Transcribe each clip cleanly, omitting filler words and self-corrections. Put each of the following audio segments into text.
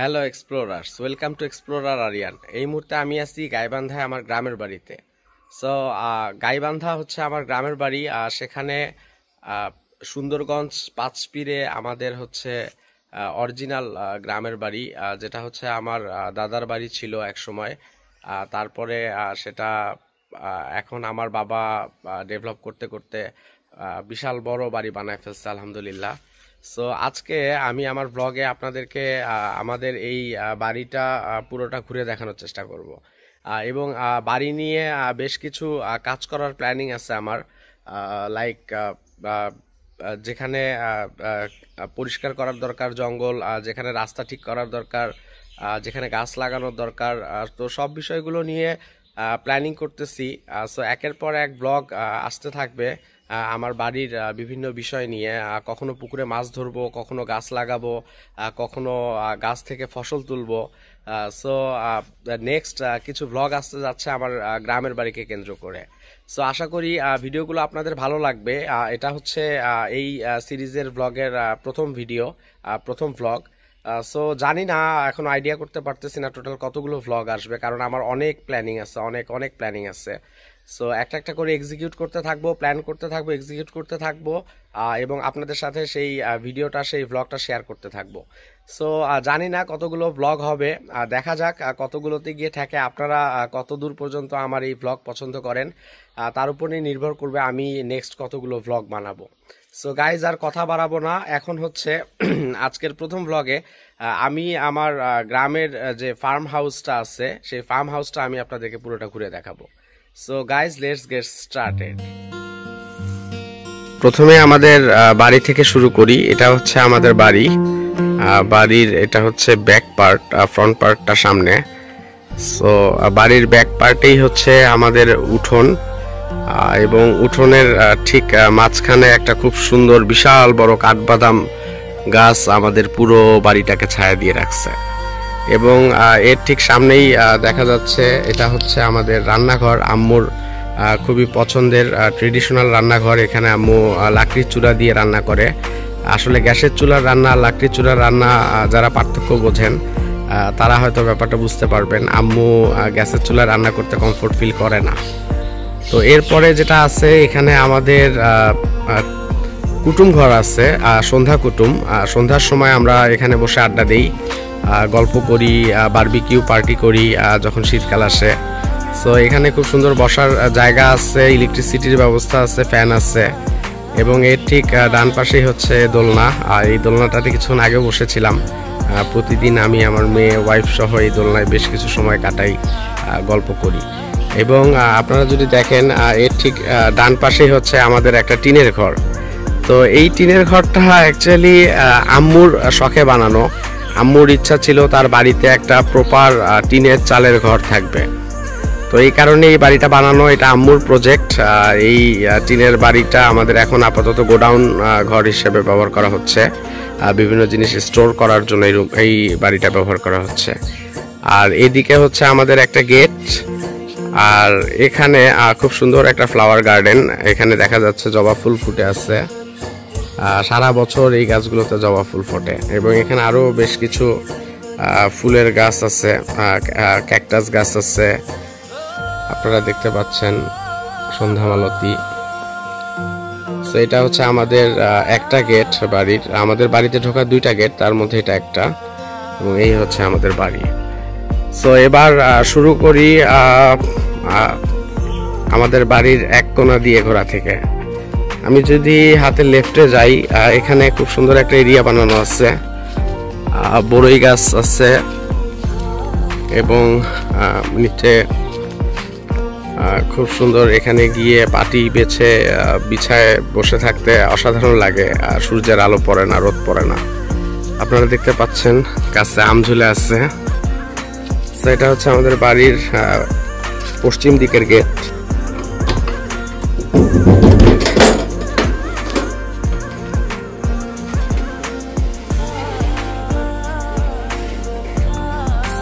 Hello explorers, welcome to explorer Aryan. এই মুহূর্তে আমি আছি গাইবান্ধায়, আমার গ্রামের বাড়িতে। সো গাইবান্ধা হচ্ছে আমার গ্রামের বাড়ি। সেখানে সুন্দরগঞ্জ পাঁচপিরে আমাদের হচ্ছে অরিজিনাল গ্রামের বাড়ি, যেটা হচ্ছে আমার দাদার বাড়ি ছিল এক সময়। তারপরে সেটা এখন আমার বাবা ডেভেলপ করতে করতে বিশাল বড় বাড়ি বানায় ফেলছে, আলহামদুলিল্লাহ। সো আজকে আমি আমার ব্লগে আপনাদেরকে আমাদের এই বাড়িটা পুরোটা ঘুরে দেখানোর চেষ্টা করব, এবং বাড়ি নিয়ে বেশ কিছু কাজ করার প্ল্যানিং আছে আমার। লাইক যেখানে পরিষ্কার করার দরকার জঙ্গল, যেখানে রাস্তা ঠিক করার দরকার, যেখানে গাছ লাগানোর দরকার, তো সব বিষয়গুলো নিয়ে প্ল্যানিং করতেছি। সো একের পর এক ব্লগ আসতে থাকবে আমার বাড়ির বিভিন্ন বিষয় নিয়ে। কখনো পুকুরে মাছ ধরবো, কখনো গাছ লাগাবো, কখনো গাছ থেকে ফসল তুলবো। সো নেক্সট কিছু ব্লগ আসতে যাচ্ছে আমার গ্রামের বাড়িকে কেন্দ্র করে। সো আশা করি ভিডিওগুলো আপনাদের ভালো লাগবে। এটা হচ্ছে এই সিরিজের ব্লগের প্রথম ভিডিও, প্রথম ব্লগ। সো জানি না, এখন আইডিয়া করতে পারতেছি না টোটাল কতগুলো ভ্লগ আসবে, কারণ আমার অনেক প্ল্যানিং আছে, অনেক প্ল্যানিং আছে। সো একটা একটা করে এক্সিকিউট করতে থাকবো, প্ল্যান করতে থাকবো, এক্সিকিউট করতে থাকবো, এবং আপনাদের সাথে সেই ভিডিওটা, সেই ভ্লগটা শেয়ার করতে থাকবো। সো জানি না কতগুলো ভ্লগ হবে, দেখা যাক কতগুলোতে গিয়ে থাকে। আপনারা কত দূর পর্যন্ত আমার এই ভ্লগ পছন্দ করেন, তার উপরেই নির্ভর করবে আমি নেক্সট কতগুলো ভ্লগ বানাবো। সো গাইজ, আর কথা বাড়াবো না, এখন হচ্ছে আজকের প্রথম ভ্লগে আমি আমার গ্রামের যে ফার্ম হাউসটা আছে, সেই ফার্ম হাউসটা আমি আপনাদেরকে পুরোটা ঘুরে দেখাবো। So guys, let's get started. প্রথমে আমাদের বাড়ি থেকে শুরু করি। এটা হচ্ছে আমাদের বাড়ি। বাড়ির এটা হচ্ছে ব্যাক পার্ট, ফ্রন্ট পার্টটা সামনে। সো বাড়ির ব্যাক পার্টেই হচ্ছে আমাদের উঠোন, এবং উঠোনের ঠিক মাঝখানে একটা খুব সুন্দর বিশাল বড় কাঠবাদাম গাছ আমাদের পুরো বাড়িটাকে ছায়া দিয়ে রাখছে। এবং এর ঠিক সামনেই দেখা যাচ্ছে এটা হচ্ছে আমাদের রান্নাঘর, আম্মুর খুবই পছন্দের ট্রেডিশনাল রান্নাঘর। এখানে আম্মু লাকড়ির চুলা দিয়ে রান্না করে। আসলে গ্যাসের চুলার রান্না, লাকড়ির চুলার রান্না যারা পার্থক্য বোঝেন তারা হয়তো ব্যাপারটা বুঝতে পারবেন। আম্মু গ্যাসের চুলায় রান্না করতে কমফোর্ট ফিল করে না। তো এরপরে যেটা আছে, এখানে আমাদের কুটুম ঘর আছে, সন্ধ্যা কুটুম। সন্ধ্যার সময় আমরা এখানে বসে আড্ডা দিই, গল্প করি, বারবিকিউ পার্টি করি যখন শীতকাল আসে। সো এখানে খুব সুন্দর বসার জায়গা আছে, ইলেকট্রিসিটির ব্যবস্থা আছে, ফ্যান আছে, এবং এর ঠিক ডান পাশেই হচ্ছে দোলনা। আর এই দোলনাটাতে কিছুক্ষণ আগে বসেছিলাম। প্রতিদিন আমি আমার মেয়ে, ওয়াইফ সহ এই দোলনায় বেশ কিছু সময় কাটাই, গল্প করি। এবং আপনারা যদি দেখেন, এর ঠিক ডান পাশেই হচ্ছে আমাদের একটা টিনের ঘর। তো এই টিনের ঘরটা অ্যাকচুয়ালি আম্মুর শখে বানানো। আম্মুর ইচ্ছা ছিল তার বাড়িতে একটা প্রপার টিনের চালের ঘর থাকবে। তো এই কারণে এই বাড়িটা বানানো, এটা আম্মুর প্রজেক্ট। এই টিনের বাড়িটা আমাদের এখন আপাতত গোডাউন ঘর হিসেবে ব্যবহার করা হচ্ছে, বিভিন্ন জিনিস স্টোর করার জন্য এই বাড়িটা ব্যবহার করা হচ্ছে। আর এদিকে হচ্ছে আমাদের একটা গেট, আর এখানে খুব সুন্দর একটা ফ্লাওয়ার গার্ডেন। এখানে দেখা যাচ্ছে জবা ফুল ফুটে আছে, সারা বছর এই গাছগুলোতে জবা ফুল ফোটে। এবং এখানে আরো বেশ কিছু ফুলের গাছ আছে, ক্যাকটাস গাছ আছে, আপনারা দেখতে পাচ্ছেন, সন্ধ্যামালতি। তো এটা হচ্ছে আমাদের একটা গেট বাড়ির। আমাদের বাড়িতে ঢোকার দুইটা গেট, তার মধ্যে এটা একটা, এবং এই হচ্ছে আমাদের বাড়ি। সো এবার শুরু করি আমাদের বাড়ির এক কোণা দিয়ে ঘোরা থেকে। আমি যদি হাতের লেফটে যাই, এখানে খুব সুন্দর একটা এরিয়া বানানো আছে, বড়ই গাছ আছে, এবং নিচে খুব সুন্দর, এখানে গিয়ে পাটি বেছে বিছায় বসে থাকতে অসাধারণ লাগে। সূর্যের আলো পড়ে না, রোদ পড়ে না। আপনারা দেখতে পাচ্ছেন গাছে আম ঝুলে আছে। তো এটা হচ্ছে আমাদের বাড়ির পশ্চিম দিকের গেট।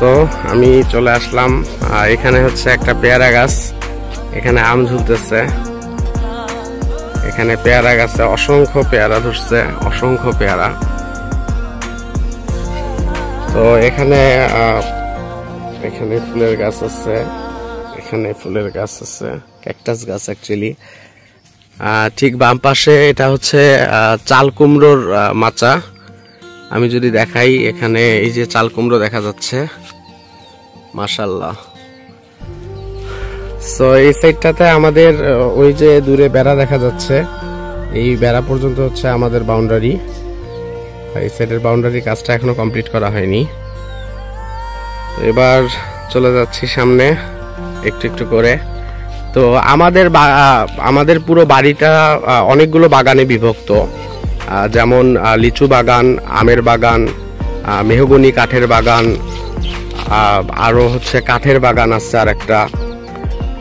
তো আমি চলে আসলাম, এখানে হচ্ছে একটা পেয়ারা গাছ, এখানে আম ঝুলতেছে। এখানে পেয়ারা গাছে অসংখ্য পেয়ারা ধরছে, অসংখ্য পেয়ারা। তো এখানে এখানে ফুলের গাছ আছে, এখানে ফুলের গাছ আছে, ক্যাকটাস গাছ অ্যাকচুয়ালি। ঠিক বাম পাশে এটা হচ্ছে চাল কুমড়োর মাচা। আমি যদি দেখাই, এখানে এই যে চাল কুমড়ো দেখা যাচ্ছে, মাশাআল্লাহ। সো এই সাইডটাতে আমাদের ওই যে দূরে বেড়া দেখা যাচ্ছে, এই বেড়া পর্যন্ত হচ্ছে আমাদের বাউন্ডারি। এই সাইডের বাউন্ডারি কাজটা এখনো কমপ্লিট করা হয়নি। এবার চলে যাচ্ছি সামনে একটু একটু করে। তো আমাদের পুরো বাড়িটা অনেকগুলো বাগানে বিভক্ত, যেমন লিচু বাগান, আমের বাগান, মেহগনি কাঠের বাগান, আরো হচ্ছে কাঠের বাগান আছে আর একটা।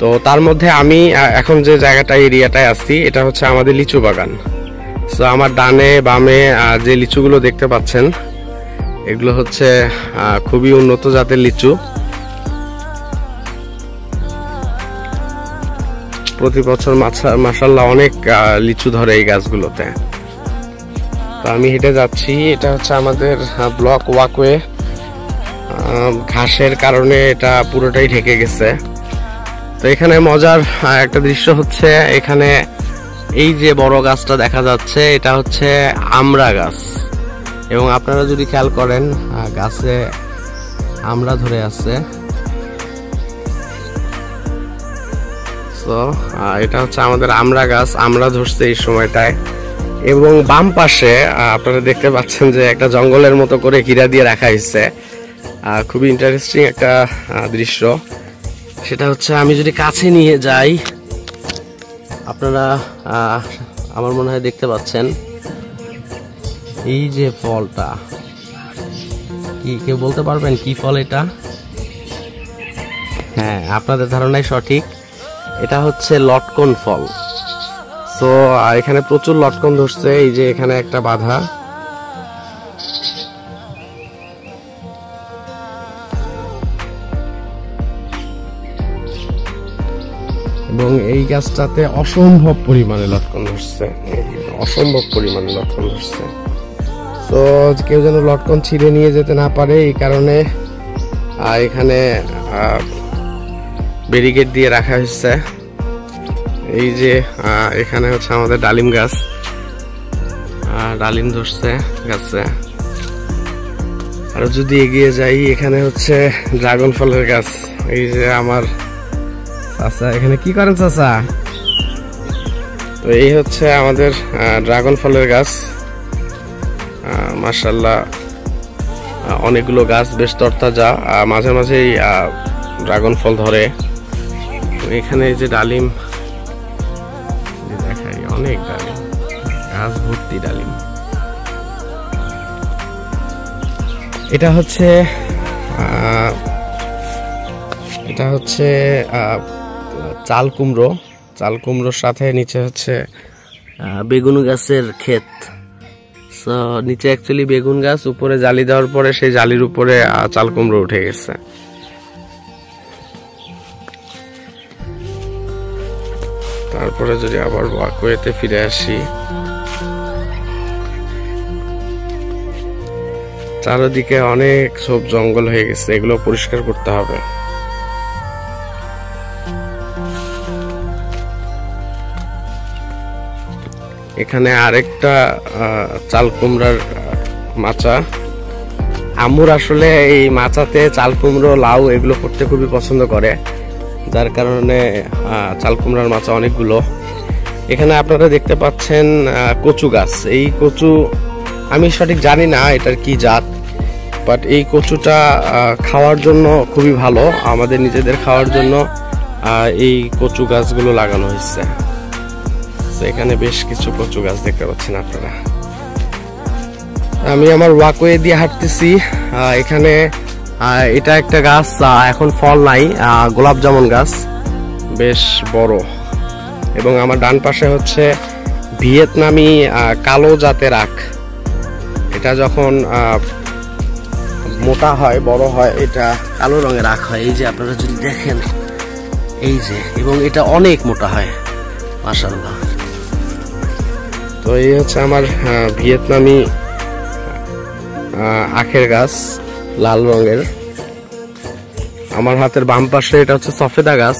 তো তার মধ্যে আমি এখন যে জায়গাটা এরিয়াটায় আছি এটা হচ্ছে আমাদের লিচু বাগান। তো আমার ডানে বামে যে লিচুগুলো দেখতে পাচ্ছেন এগুলো হচ্ছে খুবই উন্নত জাতের লিচু। প্রতি বছর মাশাআল্লাহ অনেক লিচু ধরে এই গাছগুলোতে। তো আমি হেঁটে যাচ্ছি, এটা হচ্ছে আমাদের ব্লক ওয়াকওয়ে। ঘাসের কারণে এটা পুরোটাই ঢেকে গেছে। তো এখানে মজার একটা দৃশ্য হচ্ছে, এখানে এই যে বড় গাছটা দেখা যাচ্ছে এটা হচ্ছে আমড়া গাছ, এবং আপনারা যদি খেয়াল করেন গাছে আমড়া ধরে আছে। তো এটা হচ্ছে আমাদের আমড়া গাছ, আমড়া ধরছে এই সময়টায়। এবং বাম পাশে আপনারা দেখতে পাচ্ছেন যে একটা জঙ্গলের মতো করে ঘিরা দিয়ে রাখা হয়েছে। খুবই ইন্টারেস্টিং একটা দৃশ্য। সেটা হচ্ছে আমি যদি কাছে নিয়ে যাই, আপনারা আমার মনে হয় দেখতে পাচ্ছেন এই যে ফলটা, কি কেউ বলতে পারবেন কি ফল এটা? হ্যাঁ, আপনাদের ধারণাই সঠিক, এটা হচ্ছে লটকন ফল। তো এখানে প্রচুর লটকন ধরছে, এই যে এখানে একটা বাধা। এবং এই গাছটাতে অসম্ভব পরিমাণে লটকন ধরছে, অসম্ভব পরিমাণে লটকন ধরছে। তো কেউ যেন লটকন ছিঁড়ে নিয়ে যেতে না পারে এই কারণে এখানে ব্যারিকেড দিয়ে রাখা হয়েছে। এই যে এখানে হচ্ছে আমাদের ডালিম গাছ, ডালিম ধরছে গাছে। আর যদি এগিয়ে যাই, এখানে হচ্ছে ড্রাগন ফলের গাছ। এই যে আমার চাচা এখানে কি করেন চাচা? তো এই হচ্ছে আমাদের ড্রাগন ফলের গাছ। মাশাআল্লাহ অনেকগুলো গাছ বেশ তরতাজা, মাঝে মাঝেই ড্রাগন ফল ধরে। এখানে এই যে ডালিম দেখাই, অনেক ডালিম, গাছ ভর্তি ডালিম। এটা হচ্ছে চাল কুমড়ো। চাল কুমড়োর সাথে নিচে হচ্ছে বেগুন গাছের ক্ষেত। সো নিচে অ্যাকচুয়ালি বেগুন গাছ, উপরে জালি দেওয়ার পরে সেই জালির উপরে চাল কুমড়ো উঠে গেছে। তারপরে যদি আবার ওয়াকওয়েতে ফিরে আসি, চারিদিকে অনেক সব জঙ্গল হয়ে গেছে, এগুলো পরিষ্কার করতে হবে। এখানে আরেকটা চাল কুমড়ার মাচা। আম্মুর আসলে এই মাচাতে চাল কুমড়ো, লাউ এগুলো করতে খুবই পছন্দ করে, যার কারণে চাল কুমড়ার মাচা অনেকগুলো। এখানে আপনারা দেখতে পাচ্ছেন কচু গাছ। এই কচু আমি সঠিক জানি না এটার কি জাত, বাট এই কচুটা খাওয়ার জন্য খুবই ভালো, আমাদের নিজেদের খাওয়ার জন্য এই কচু গাছগুলো লাগানো হয়েছে। এখানে বেশ কিছু কচু গাছ দেখতে পাচ্ছেন আপনারা। আমি আমার ওয়াকওয়ে দিয়ে হাঁটতেছি। এখানে এটা একটা গাছ, এখন ফল নাই, গোলাপ জামুন গাছ, বেশ বড়। এবং আমার ডান পাশে হচ্ছে ভিয়েতনামি কালো জাতের আখ। এটা যখন মোটা হয়, বড় হয়, এটা কালো রঙের আখ হয়। এই যে আপনারা যদি দেখেন, এই যে, এবং এটা অনেক মোটা হয় মাশাআল্লাহ। তো এই হচ্ছে আমার ভিয়েতনামি আখের গাছ। লাল রঙের। আমার হাতের বাম পাশে এটা হচ্ছে সফেদা গাছ,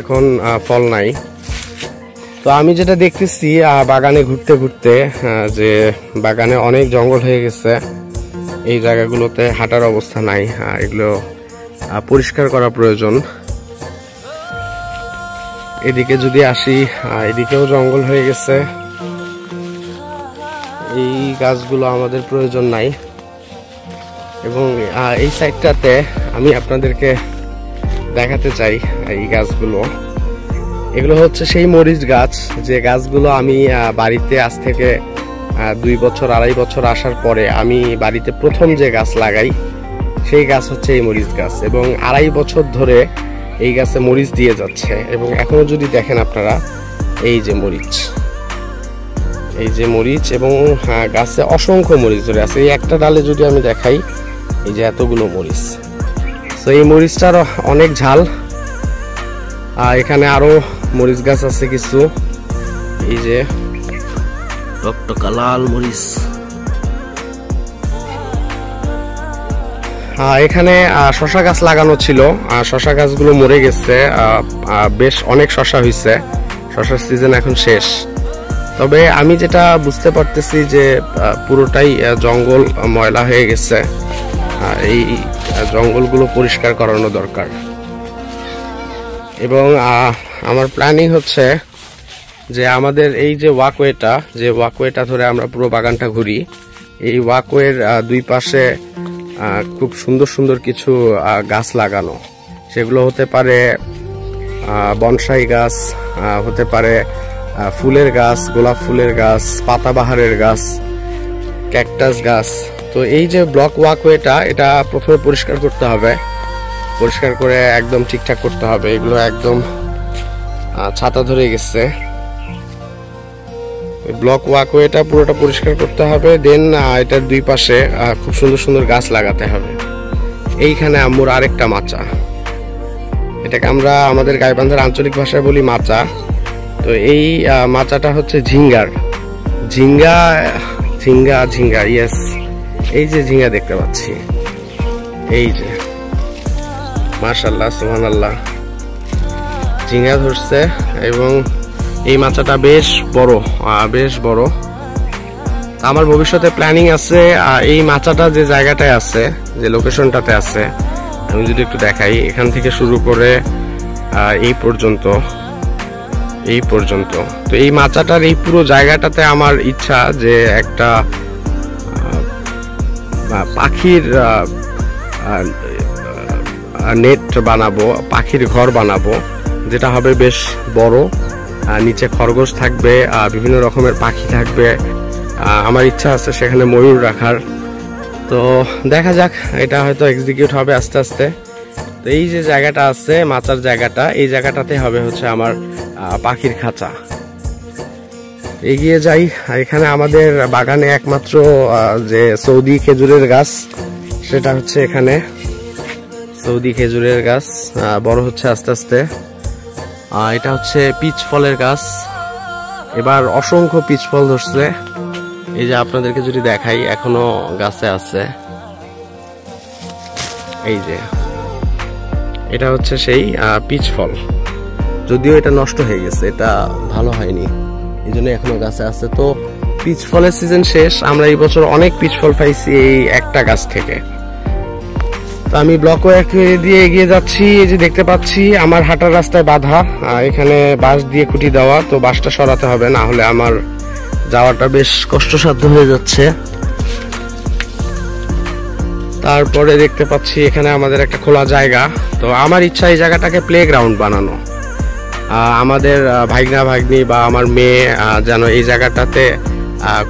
এখন ফল নাই। তো আমি যেটা দেখতেছি বাগানে ঘুরতে ঘুরতে যে বাগানে অনেক জঙ্গল হয়ে গেছে, এই জায়গাগুলোতে হাঁটার অবস্থা নাই, এগুলো পরিষ্কার করা প্রয়োজন। এদিকে যদি আসি, এদিকেও জঙ্গল হয়ে গেছে, এই গাছগুলো আমাদের প্রয়োজন নাই। এবং এই সাইডটাতে আমি আপনাদেরকে দেখাতে চাই এই গাছগুলো। এগুলো হচ্ছে সেই মরিচ গাছ, যে গাছগুলো আমি বাড়িতে আজ থেকে 2 বছর 2.5 বছর আসার পরে আমি বাড়িতে প্রথম যে গাছ লাগাই, সেই গাছ হচ্ছে এই মরিচ গাছ। এবং 2.5 বছর ধরে এই গাছে মরিচ দিয়ে যাচ্ছে। এবং এখনো যদি দেখেন আপনারা, এই যে মরিচ, এই যে মরিচ, এবং গাছে অসংখ্য মরিচ ধরে আছে। এই একটা ডালে যদি আমি দেখাই, এই যে এতগুলো মরিচ। তো এই মরিচটার অনেক ঝাল। এখানে আরো মরিচ গাছ আছে কিছু, এই যে টকটকা লাল মরিচ। এখানে শশা গাছ লাগানো ছিল, শশা গাছগুলো মরে গেছে। বেশ অনেক শশা হয়েছে, শশার সিজন এখন শেষ। তবে আমি যেটা বুঝতে পারতেছি যে পুরোটাই জঙ্গল ময়লা হয়ে গেছে, এই জঙ্গলগুলো পরিষ্কার করানো দরকার। এবং আমার প্ল্যানিং হচ্ছে যে আমাদের এই যে ওয়াকওয়েটা ধরে আমরা পুরো বাগানটা ঘুরি, এই ওয়াকওয়ের 2 পাশে খুব সুন্দর সুন্দর কিছু গাছ লাগানো। সেগুলো হতে পারে বনসাই গাছ, হতে পারে ফুলের গাছ, গোলাপ ফুলের গাছ, পাতাবাহারের গাছ, ক্যাকটাস গাছ। তো এই যে ব্লক ওয়াকওয়েটা, এটা প্রথমে পরিষ্কার করতে হবে, পরিষ্কার করে একদম ঠিকঠাক করতে হবে। এগুলো একদম ছাতা ধরে গেছে। ব্লক ওয়াকওয়েটা পুরোটা পরিষ্কার করতে হবে। দেন এটার 2 পাশে খুব সুন্দর সুন্দর গাছ লাগাতে হবে। এইখানে আম্মুর আরেকটা মাচা, এটাকে আমরা আমাদের গাইবান্ধার আঞ্চলিক ভাষায় বলি মাচা। তো এই মাচাটা হচ্ছে ঝিঙ্গার, ঝিঙ্গা ঝিঙ্গা ঝিঙ্গা ইয়েস, এই যে ঝিঙ্গা দেখতে পাচ্ছি, এই যে মাশাআল্লাহ সুবহানাল্লাহ, ঝিঙ্গা ধরছে। এবং এই মাচাটা বেশ বড়, বেশ বড়। আমার ভবিষ্যতে প্ল্যানিং আছে এই মাচাটা যে জায়গাটায় আছে, যে লোকেশনটাতে আছে, আমি যদি একটু দেখাই, এখান থেকে শুরু করে এই পর্যন্ত, এই পর্যন্ত। তো এই মাচাটার এই পুরো জায়গাটাতে আমার ইচ্ছা যে একটা পাখির নেট বানাবো, পাখির ঘর বানাবো, যেটা হবে বেশ বড়। নিচে খরগোশ থাকবে, বিভিন্ন রকমের পাখি থাকবে। আমার ইচ্ছা আছে সেখানে ময়ূর রাখার। তো দেখা যাক, এটা হয়তো এক্সিকিউট হবে আস্তে আস্তে। তো এই যে জায়গাটা আছে, মাচার জায়গাটা, এই জায়গাটাতে হবে হচ্ছে আমার পাখির খাঁচা। এগিয়ে যাই। এখানে আমাদের বাগানে একমাত্র যে সৌদি খেজুরের গাছ, সেটা হচ্ছে এখানে সৌদি খেজুরের গাছ, বড় হচ্ছে আস্তে আস্তে। এটা হচ্ছে পিচ ফলের গাছ, এবার অসংখ্য পিচ ফল ধরছে। এই যে আপনাদেরকে যদি দেখাই, এখনো গাছে আছে। এই যে এটা হচ্ছে সেই পিচ ফল, যদিও এটা নষ্ট হয়ে গেছে, এটা ভালো হয়নি, এই জন্য এখনো গাছে আছে। তো পিচ ফলের সিজন শেষ, আমরা এই বছর অনেক পিচ ফল পাইছি এই একটা গাছ থেকে। তো আমি ব্লকওয়ে দিয়ে এগিয়ে যাচ্ছি। এই যে দেখতে পাচ্ছি আমার হাঁটার রাস্তায় বাধা, এখানে বাঁশ দিয়ে খুঁটি দেওয়া, তো বাঁশটা সরাতে হবে, না হলে আমার যাওয়াটা বেশ কষ্টসাধ্য হয়ে যাচ্ছে। তারপরে দেখতে পাচ্ছি এখানে আমাদের একটা খোলা জায়গা। তো আমার ইচ্ছা এই জায়গাটাকে প্লে গ্রাউন্ড বানানো। আমাদের ভাইগনা ভাগ্নি বা আমার মেয়ে যেন এই জায়গাটাতে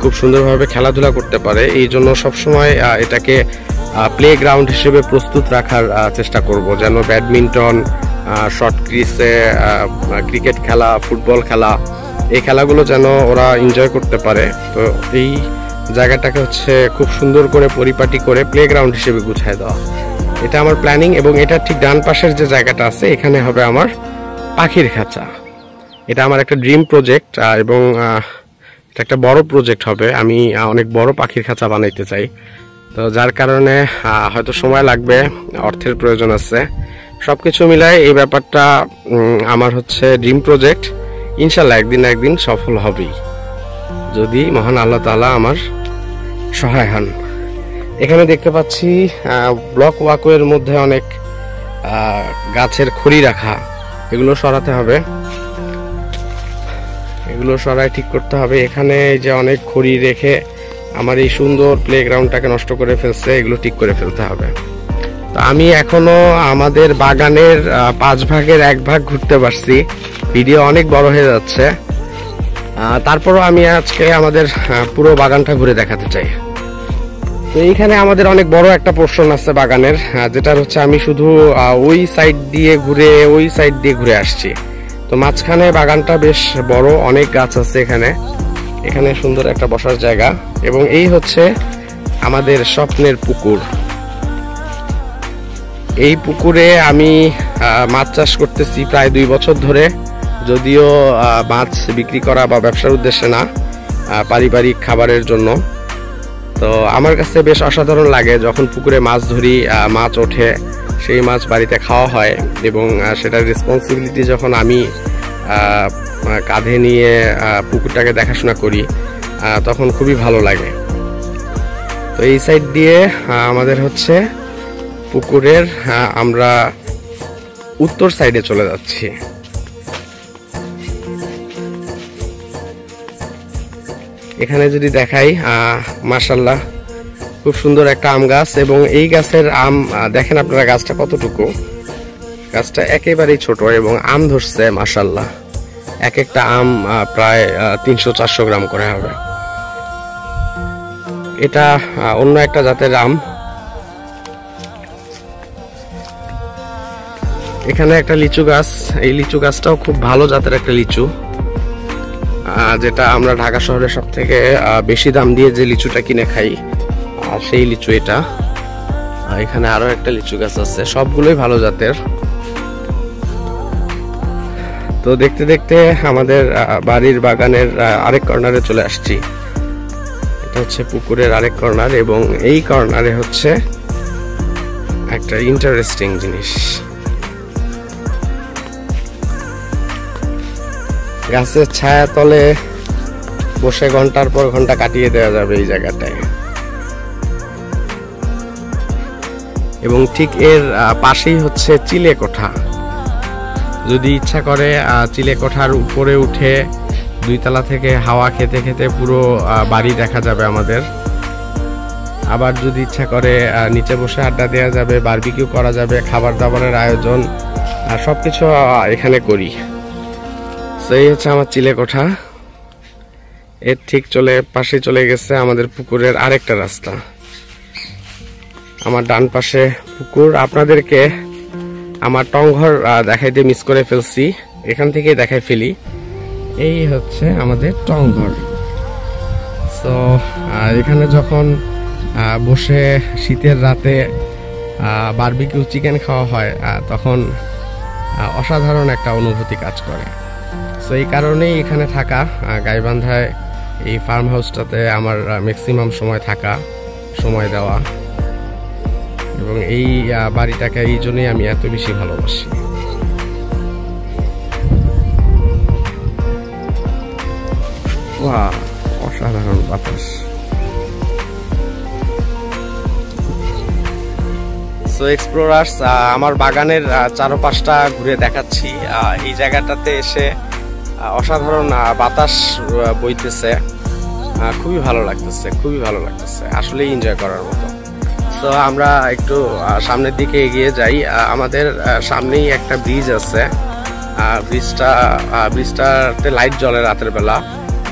খুব সুন্দরভাবে খেলাধুলা করতে পারে, এই জন্য সবসময় এটাকে প্লে গ্রাউন্ড হিসেবে প্রস্তুত রাখার চেষ্টা করব, যেন ব্যাডমিন্টন, শর্ট ক্রিসে ক্রিকেট খেলা, ফুটবল খেলা, এই খেলাগুলো যেন ওরা এনজয় করতে পারে। তো এই জায়গাটাকে হচ্ছে খুব সুন্দর করে পরিপাটি করে প্লে গ্রাউন্ড হিসেবে গুছায় দেওয়া, এটা আমার প্ল্যানিং। এবং এটা ঠিক ডান পাশের যে জায়গাটা আছে, এখানে হবে আমার পাখির খাঁচা। এটা আমার একটা ড্রিম প্রজেক্ট। এবং এটা একটা বড় প্রজেক্ট হবে। আমি অনেক বড় পাখির খাঁচা বানাইতে চাই, তো যার কারণে হয়তো সময় লাগবে, অর্থের প্রয়োজন আছে। সব কিছু মিলায় এই ব্যাপারটা আমার হচ্ছে ড্রিম প্রজেক্ট। ইনশাল্লাহ একদিন না একদিন সফল হবেই, যদি মহান আল্লাহ তাআলা আমার সহায় হন। এখানে দেখতে পাচ্ছি ব্লক ওয়াকওয়ের মধ্যে অনেক গাছের খড়ি রাখা, এগুলো সরাতে হবে, এগুলো সরাই ঠিক করতে হবে। এখানে যে অনেক খড়ি রেখে আমার এই সুন্দর প্লেগ্রাউন্ডটাকে নষ্ট করে ফেলছে, এগুলো ঠিক করে ফেলতে হবে। তো আমি এখনো আমাদের বাগানের 5 ভাগের 1 ভাগ ঘুরতে পারছি, ভিডিও অনেক বড় হয়ে যাচ্ছে। তারপরও আমি আজকে আমাদের পুরো বাগানটা ঘুরে দেখাতে চাই। তো এইখানে আমাদের অনেক বড় একটা পোর্শন আছে বাগানের, যেটা হচ্ছে আমি শুধু ওই সাইড দিয়ে ঘুরে আসছি। তো মাঝখানে বাগানটা বেশ বড়, অনেক গাছ আছে এখানে। এখানে সুন্দর একটা বসার জায়গা, এবং এই হচ্ছে আমাদের স্বপ্নের পুকুর। এই পুকুরে আমি মাছ চাষ করতেছি প্রায় 2 বছর ধরে, যদিও মাছ বিক্রি করা বা ব্যবসার উদ্দেশ্যে না, পারিবারিক খাবারের জন্য। তো আমার কাছে বেশ অসাধারণ লাগে যখন পুকুরে মাছ ধরি, মাছ ওঠে, সেই মাছ বাড়িতে খাওয়া হয়, এবং সেটার রেসপন্সিবিলিটি যখন আমি কাঁধে নিয়ে পুকুরটাকে দেখাশোনা করি, তখন খুবই ভালো লাগে। তো এই সাইড দিয়ে আমাদের হচ্ছে পুকুরের আমরা উত্তর সাইডে চলে যাচ্ছি। এখানে যদি দেখাই, মাশাআল্লাহ খুব সুন্দর একটা আম গাছ, এবং এই গাছের আম দেখেন আপনারা গাছটা কতটুকু, গাছটা একেবারেই ছোট, এবং আম ধরছে মাশাআল্লাহ। এক একটা আম প্রায় 300-400 গ্রাম করে হবে। এটা অন্য একটা জাতের আম। এখানে একটা লিচু গাছ, এই লিচু গাছটাও খুব ভালো জাতের একটা লিচু, যেটা আমরা ঢাকা শহরে সব থেকে বেশি দাম দিয়ে যে লিচুটা কিনে খাই, সেই লিচু এটা। এখানে আরো একটা লিচু গাছ আছে, সবগুলোই ভালো জাতের। তো দেখতে দেখতে আমাদের বাড়ির বাগানের আরেক কর্নারে চলে আসছি। এটা হচ্ছে পুকুরের আরেক কর্নার, এবং এই কর্নারে হচ্ছে একটা ইন্টারেস্টিং জিনিস, গাছের ছায়া তলে বসে ঘন্টার পর ঘন্টা কাটিয়ে দেওয়া যাবে এই জায়গাটায়। এবং ঠিক এর পাশেই হচ্ছে চিলে কোঠা। যদি ইচ্ছা করে চিলে কোঠার উপরে উঠে 2 তলা থেকে হাওয়া খেতে খেতে পুরো বাড়ি দেখা যাবে আমাদের। আবার যদি ইচ্ছা করে নিচে বসে আড্ডা দেওয়া যাবে, বারবিকিউ করা যাবে, খাবার দাবারের আয়োজন সবকিছু এখানে করি। এই হচ্ছে আমার চিলে কোঠা। এর ঠিক পাশে চলে গেছে আমাদের পুকুরের আরেকটা রাস্তা। আমার ডান পাশে পুকুর। আপনাদেরকে আমার টংঘর দেখাইতে মিস করে ফেলছি, এখান থেকে দেখাই ফেলি। এই হচ্ছে আমাদের টংঘর। সো এখানে যখন বসে শীতের রাতে বারবিকিউ চিকেন খাওয়া হয়, তখন অসাধারণ একটা অনুভূতি কাজ করে। সো এই কারণেই এখানে থাকা, গাইবান্ধায় এই ফার্ম হাউসটাতে আমার ম্যাক্সিমাম সময় দেওয়া, এবং এই বাড়িটাকে এই জন্যই আমি এত বেশি ভালোবাসি। অসাধারণ বাতাস। সো এক্সপ্লোরার্স, আমার বাগানের চারপাশটা ঘুরে দেখাচ্ছি। এই জায়গাটাতে এসে অসাধারণ বাতাস বইতেছে, খুবই ভালো লাগতেছে, আসলে এনজয় করার মতো। তো আমরা একটু সামনের দিকে এগিয়ে যাই। আমাদের সামনেই একটা ব্রিজ আছে, ব্রিজটাতে লাইট জ্বলে রাতের বেলা।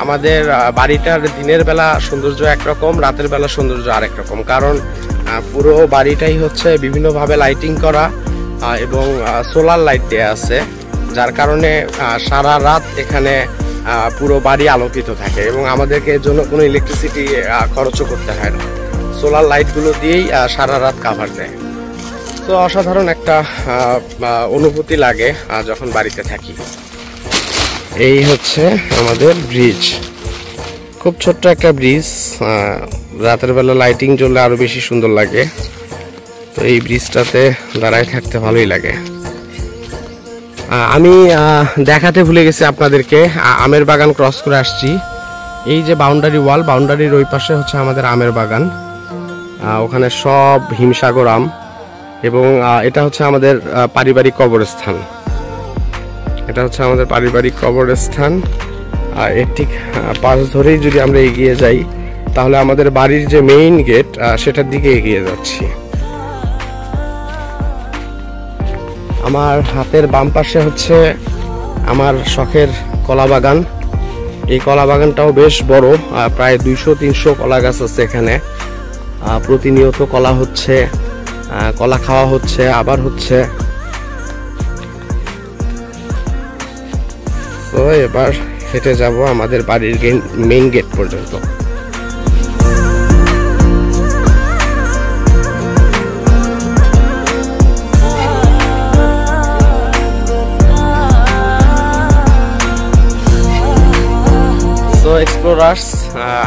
আমাদের বাড়িটার দিনের বেলা সৌন্দর্য একরকম, রাতের বেলা সৌন্দর্য আরেক রকম, কারণ পুরো বাড়িটাই হচ্ছে বিভিন্নভাবে লাইটিং করা, এবং সোলার লাইট দেয়া আছে, যার কারণে সারা রাত এখানে পুরো বাড়ি আলোকিত থাকে, এবং আমাদেরকে এর জন্য কোনো ইলেকট্রিসিটি খরচও করতে হয় না। সোলার লাইটগুলো দিয়েই সারা রাত কাভার দেয়। তো অসাধারণ একটা অনুভূতি লাগে যখন বাড়িতে থাকি। এই হচ্ছে আমাদের ব্রিজ। খুব ছোট্ট একটা ব্রিজ, রাতের বেলা লাইটিং জ্বললে আরো বেশি সুন্দর লাগে। তো এই ব্রিজটাতে দাঁড়ায় থাকতে ভালোই লাগে। আমি দেখাতে ভুলে গেছি আপনাদেরকে, আমের বাগান ক্রস করে আসছি। এই যে বাউন্ডারি ওয়াল, বাউন্ডারির ওই পাশে হচ্ছে আমাদের আমের বাগান। ওখানে সব হিমসাগর আম, এবং এটা হচ্ছে আমাদের পারিবারিক কবরস্থান। এটা হচ্ছে আমাদের পারিবারিক কবরস্থান। এর ঠিক পাশ ধরেই যদি আমরা এগিয়ে যাই তাহলে আমাদের বাড়ির যে মেইন গেট সেটার দিকে এগিয়ে যাচ্ছি। আমার হাতের বাম পাশে হচ্ছে আমার শখের কলা বাগান। এই কলা বাগানটাও বেশ বড়, প্রায় 200-300 কলা গাছ আছে এখানে। প্রতিনিয়ত কলা হচ্ছে, কলা খাওয়া হচ্ছে, আবার হচ্ছে। তো এবার হেঁটে যাব আমাদের বাড়ির মেইন গেট পর্যন্ত। তো এক্সপ্লোরার্স,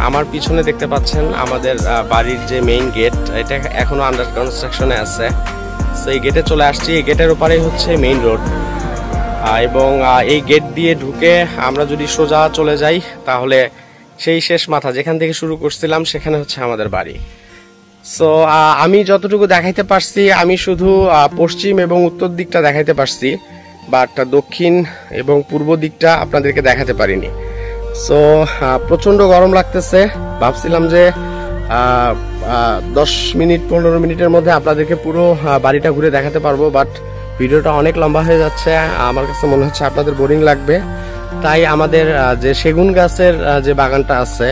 আমার পিছনে দেখতে পাচ্ছেন আমাদের বাড়ির যে মেইন গেট, এটা এখনো আন্ডার কনস্ট্রাকশনে আছে। তো এই গেটে চলে আসছি। এই গেটের ওপারেই হচ্ছে মেইন রোড, এবং এই গেট দিয়ে ঢুকে আমরা যদি সোজা চলে যাই তাহলে সেই শেষ মাথা যেখান থেকে শুরু করছিলাম সেখানে হচ্ছে আমাদের বাড়ি। সো আমি যতটুকু দেখাইতে পারছি, আমি শুধু পশ্চিম এবং উত্তর দিকটা দেখাইতে পারছি, বাট দক্ষিণ এবং পূর্ব দিকটা আপনাদেরকে দেখাতে পারিনি। সো প্রচন্ড গরম লাগতেছে। ভাবছিলাম যে 10-15 মিনিটের মধ্যে আপনাদেরকে পুরো বাড়িটা ঘুরে দেখাতে পারবো, বাট ভিডিওটা অনেক লম্বা হয়ে যাচ্ছে। আমার কাছে মনে হচ্ছে আপনাদের বোরিং লাগবে, তাই আমাদের যে সেগুন গাছের যে বাগানটা আছে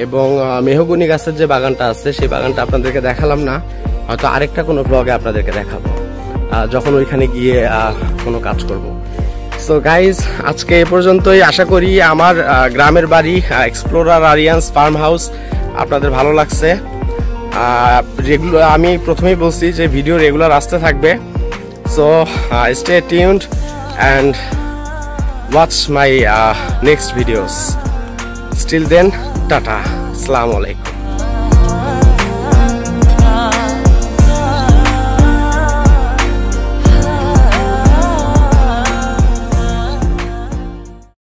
এবং মেহগনি গাছের যে বাগানটা আছে সেই বাগানটা আপনাদেরকে দেখালাম না। হয়তো আরেকটা কোনো ব্লগে আপনাদেরকে দেখাবো যখন ওইখানে গিয়ে কোনো কাজ করব। সো গাইজ, আজকে এ পর্যন্তই। আশা করি আমার গ্রামের বাড়ি এক্সপ্লোরার আরিয়ান্স ফার্ম হাউস আপনাদের ভালো লাগছে। আমি প্রথমেই বলছি যে ভিডিও রেগুলার আসতে থাকবে। So stay tuned and watch my next videos. Till then, tata, assalamu alaikum.